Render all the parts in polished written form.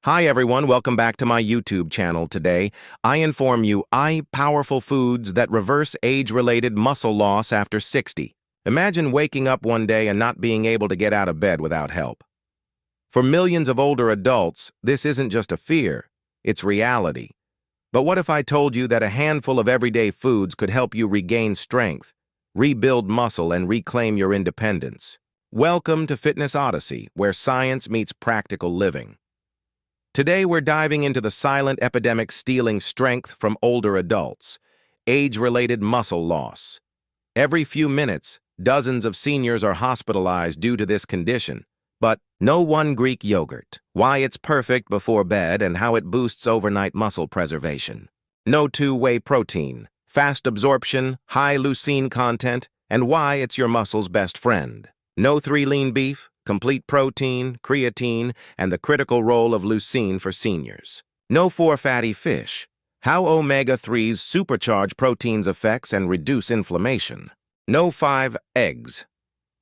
Hi everyone, welcome back to my YouTube channel. Today, I inform you powerful foods that reverse age-related muscle loss after 60. Imagine waking up one day and not being able to get out of bed without help. For millions of older adults, this isn't just a fear, it's reality. But what if I told you that a handful of everyday foods could help you regain strength, rebuild muscle, and reclaim your independence? Welcome to Fitness Odyssey, where science meets practical living. Today, we're diving into the silent epidemic stealing strength from older adults, age-related muscle loss. Every few minutes, dozens of seniors are hospitalized due to this condition. But no one Greek yogurt, why it's perfect before bed and how it boosts overnight muscle preservation. No two-way protein, fast absorption, high leucine content, and why it's your muscle's best friend. No 3 lean beef, complete protein, creatine, and the critical role of leucine for seniors. No 4 fatty fish, how omega-3s supercharge protein's effects and reduce inflammation. No 5 eggs,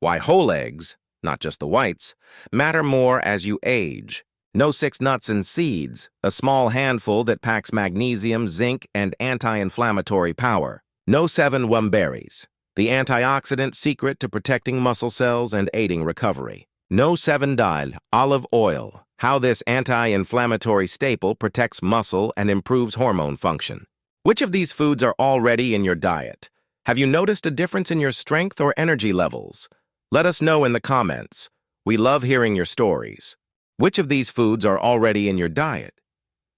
why whole eggs, not just the whites, matter more as you age. No 6 nuts and seeds, a small handful that packs magnesium, zinc, and anti-inflammatory power. No 7 berries, the antioxidant secret to protecting muscle cells and aiding recovery. No 7-dial olive oil, how this anti-inflammatory staple protects muscle and improves hormone function. Which of these foods are already in your diet? Have you noticed a difference in your strength or energy levels? Let us know in the comments. We love hearing your stories. Which of these foods are already in your diet?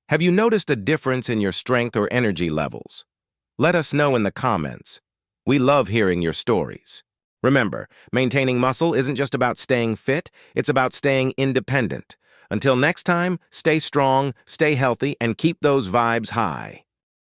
Have you noticed a difference in your strength or energy levels? Let us know in the comments. We love hearing your stories. Remember, maintaining muscle isn't just about staying fit, it's about staying independent. Until next time, stay strong, stay healthy, and keep those vibes high.